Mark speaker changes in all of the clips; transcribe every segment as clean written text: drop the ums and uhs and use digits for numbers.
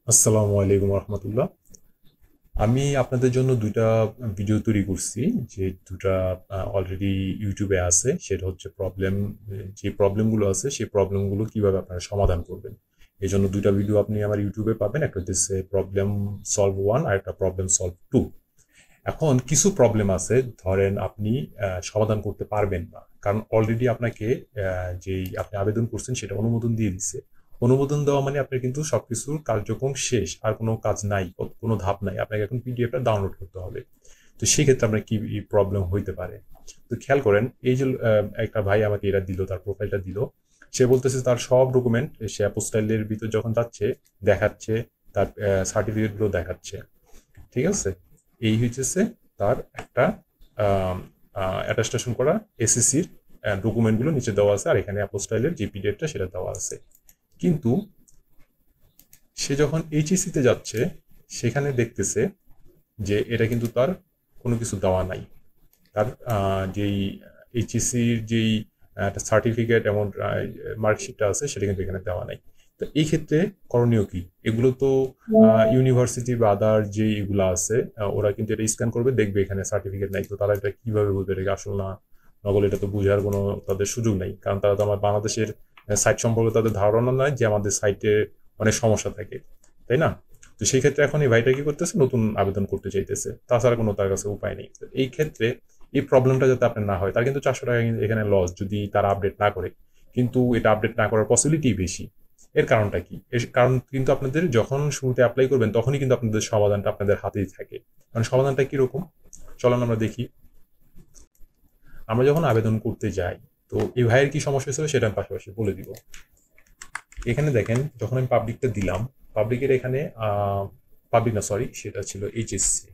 Speaker 1: আসসালামু আলাইকুম রহমতুল্লাহ। আমি আপনাদের জন্য দুইটা ভিডিও তৈরি করছি, যে দুটা অলরেডি ইউটিউবে আছে। সেটা হচ্ছে যে প্রবলেমগুলো আছে সেই প্রবলেমগুলো কিভাবে আপনারা সমাধান করবেন। এই জন্য দুইটা ভিডিও আপনি আমার ইউটিউবে পাবেন, একটা হচ্ছে প্রবলেম সলভ 1 আর একটা প্রবলেম সলভ 2। এখন কিছু প্রবলেম আছে, ধরেন আপনি সমাধান করতে পারবেন না, কারণ অলরেডি আপনাকে যেই আপনি আবেদন করছেন সেটা অনুমোদন দিয়ে দিছে। অনুমোদন দেওয়া মানে আপনার কিন্তু সবকিছুর কার্যক্রম শেষ, আর কোনো কাজ নাই, কোনো ধাপ নাই, আপনাকে এখন পিডিএফটা ডাউনলোড করতে হবে। তো সেই ক্ষেত্রে আপনার কি প্রবলেম হইতে পারে? তো খেয়াল করেন, এই যে একটা ভাই আমাকে এটা দিল, তার প্রোফাইলটা দিল। সে বলতেছে তার সব ডকুমেন্ট সে অ্যাপোস্টাইলের ভিতর যখন যাচ্ছে দেখাচ্ছে, তার সার্টিফিকেটগুলো দেখাচ্ছে। ঠিক আছে? এই হইতেছে তার একটা অ্যাটাস্টেশন করা এসএসসির ডকুমেন্টগুলো নিচে দেওয়া আছে, আর এখানে অ্যাপোস্টাইলের যে পিডিএফটা সেটা দেওয়া আছে। কিন্তু সে যখন এইচএসসিতে যাচ্ছে, সেখানে দেখতেছে যে এটা কিন্তু তার কোনো কিছু দেওয়া নাই। তার যেই এইচএসসির যেই একটা সার্টিফিকেট এবং মার্কশিটটা আছে সেটা কিন্তু এখানে দেওয়া নাই। তো এই ক্ষেত্রে করণীয় কি? এগুলো তো ইউনিভার্সিটি বা আদার যে এগুলো আছে, ওরা কিন্তু এটা স্ক্যান করবে, দেখবে এখানে সার্টিফিকেট নাই। তো তারা এটা কিভাবে বুঝবে এটা আসল না নকল? এটা তো বোঝার কোনো তাদের সুযোগ নাই, কারণ তারা তো আমার বাংলাদেশের সাইট সম্পর্কে তাদের ধারণা নাই যে আমাদের সাইটে অনেক সমস্যা থাকে, তাই না? তো সেই ক্ষেত্রে এখন এই ভাইটা কি করতেছে, নতুন আবেদন করতে চাইতেছে, তাছাড়া কোনো তার কাছে উপায় নেই। তো এই ক্ষেত্রে এই প্রবলেমটা যাতে আপনার না হয়, তার কিন্তু 400 টাকা এখানে লস যদি তারা আপডেট না করে। কিন্তু এটা আপডেট না করার পসিবিলিটি বেশি। এর কারণটা কি? এর কারণ কিন্তু আপনাদের যখন শুরুতে অ্যাপ্লাই করবেন তখনই কিন্তু আপনাদের সমাধানটা আপনাদের হাতেই থাকে। মানে সমাধানটা কিরকম, চলুন আমরা দেখি। আমরা যখন আবেদন করতে যাই, তো এই ভাইয়ের কি সমস্যা হয়েছিল সেটা আমি পাশাপাশি বলে দিব। এখানে দেখেন, যখন আমি পাবলিকটা দিলাম, পাবলিকের এখানে পাবলিক না, সরি, সেটা ছিল এইচএসসি।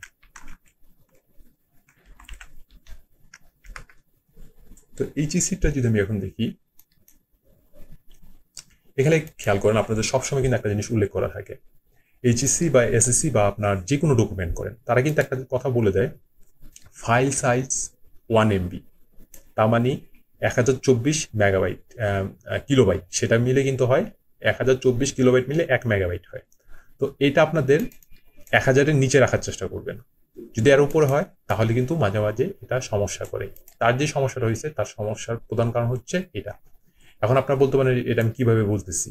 Speaker 1: তো এইচএসসিটা যদি আমি এখন দেখি, এখানে খেয়াল করেন আপনাদের সবসময় কিন্তু একটা জিনিস উল্লেখ করা থাকে। এইচএসসি বা এসএসসি বা আপনার যে কোনো ডকুমেন্ট করেন, তারা কিন্তু একটা কথা বলে দেয়, ফাইল সাইজ 1 MB। তার মানে 1024 মেগাবাইট, কিলোবাইট, সেটা মিলে কিন্তু হয় 1024 কিলোবাইট মিলে 1 মেগাবাইট হয়। তো এটা আপনাদের 1000-এর নিচে রাখার চেষ্টা করবেন। যদি এর উপরে হয় তাহলে কিন্তু মাঝে মাঝে এটা সমস্যা করে। তার যে সমস্যাটা হয়েছে, তার সমস্যার প্রধান কারণ হচ্ছে এটা। এখন আপনারা বলতে পারেন এটা আমি কিভাবে বলতেছি,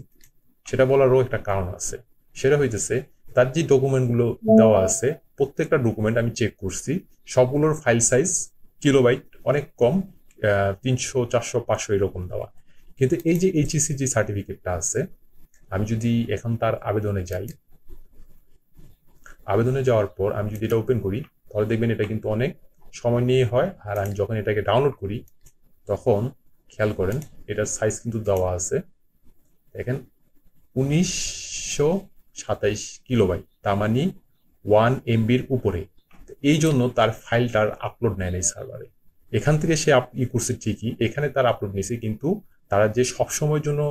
Speaker 1: সেটা বলারও একটা কারণ আছে। সেটা হইতেছে, তার যে ডকুমেন্টগুলো দেওয়া আছে, প্রত্যেকটা ডকুমেন্ট আমি চেক করছি, সবগুলোর ফাইল সাইজ কিলোবাইট অনেক কম, 300 400 500 এরকম দেওয়া। কিন্তু এই যে এইচএসসি যে সার্টিফিকেটটা আছে, আমি যদি এখন তার আবেদনে যাই, আবেদনে যাওয়ার পর আমি যদি এটা ওপেন করি, তাহলে দেখবেন এটা কিন্তু অনেক সময় নিয়ে হয়। আর আমি যখন এটাকে ডাউনলোড করি, তখন খেয়াল করেন এটার সাইজ কিন্তু দেওয়া আছে, দেখেন, 1927 কিলোবাইট, তার মানে 1 MBর উপরে। এই জন্য তার ফাইলটার আপলোড নেয় না এই সার্ভারে। এখান থেকে সে করছে ঠিকই, এখানে তার আপলোড নিছে, কিন্তু তারা যে সবসময়ের জন্য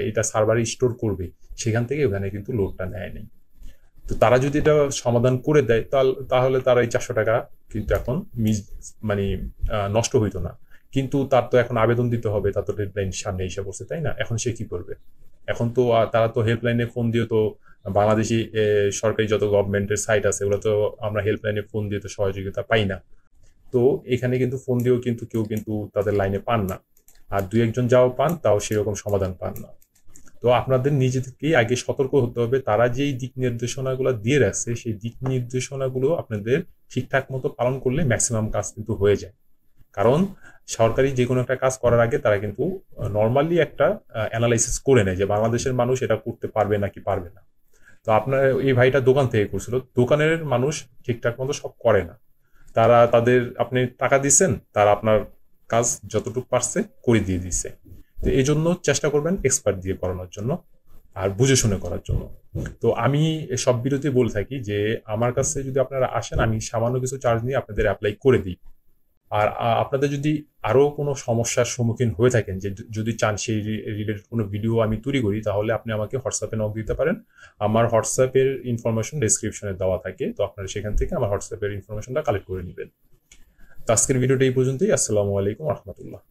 Speaker 1: এটা সার্ভারে স্টোর করবে, সেখান থেকে ওখানে কিন্তু লোডটা নেয় নাই। তো তারা যদি এটা সমাধান করে দেয়, তাহলে তারা এই 400 টাকা কিন্তু এখন মিস মানে নষ্ট হইতো না। কিন্তু তার তো এখন আবেদন দিতে হবে, তার তো ডেডলাইন সামনে এসে পড়ছে, তাই না? এখন সে কি করবে? এখন তো তারা তো হেল্পলাইনে ফোন দিয়ে তো, বাংলাদেশি সরকারি যত গভর্নমেন্টের সাইট আছে ওগুলো তো আমরা হেল্পলাইনে ফোন দিয়ে তো সহযোগিতা পাই না। তো এখানে কিন্তু ফোন দিয়েও কিন্তু কেউ কিন্তু তাদের লাইনে পান না। আর দুই একজন যাও পান, তাও সেরকম সমাধান পান না। তো আপনাদের নিজেদেরকেই আগে সতর্ক হতে হবে, তারা যেই দিক নির্দেশনাগুলো দিয়ে রাখছে সেই দিক নির্দেশনাগুলো আপনাদের ঠিকঠাক মতো পালন করলে ম্যাক্সিমাম কাজ কিন্তু হয়ে যায়। কারণ সরকারি যে কোনো একটা কাজ করার আগে তারা কিন্তু নর্মালি একটা অ্যানালাইসিস করে নেয় যে বাংলাদেশের মানুষ এটা করতে পারবে নাকি পারবে না। তো আপনার এই ভাইটা দোকান থেকে করছিল, দোকানের মানুষ ঠিকঠাক মতো সব করে না। তারা তাদের, আপনি টাকা দিচ্ছেন, তারা আপনার কাজ যতটুকু পারছে করে দিয়ে দিচ্ছে। তো এই জন্য চেষ্টা করবেন এক্সপার্ট দিয়ে করানোর জন্য, আর বুঝে শুনে করার জন্য। তো আমি সব ভিডিওতে বলে থাকি যে আমার কাছে যদি আপনারা আসেন, আমি সামান্য কিছু চার্জ নিয়ে আপনাদের অ্যাপ্লাই করে দিই। আর আপনাদের যদি আরো কোনো সমস্যার সম্মুখীন হয়ে থাকেন, যে যদি চান সেই রিলেটেড কোনো ভিডিও আমি তৈরি করি, তাহলে আপনি আমাকে হোয়াটসঅ্যাপে নক দিতে পারেন। আমার হোয়াটসঅ্যাপের ইনফরমেশন ডেসক্রিপশনে দেওয়া থাকে, তো আপনারা সেখান থেকে আমার হোয়াটসঅ্যাপের ইনফরমেশনটা কালেক্ট করে নেবেন। তো আজকের ভিডিওটা এই পর্যন্তই। আসসালামু আলাইকুম রহমতুল্লাহ।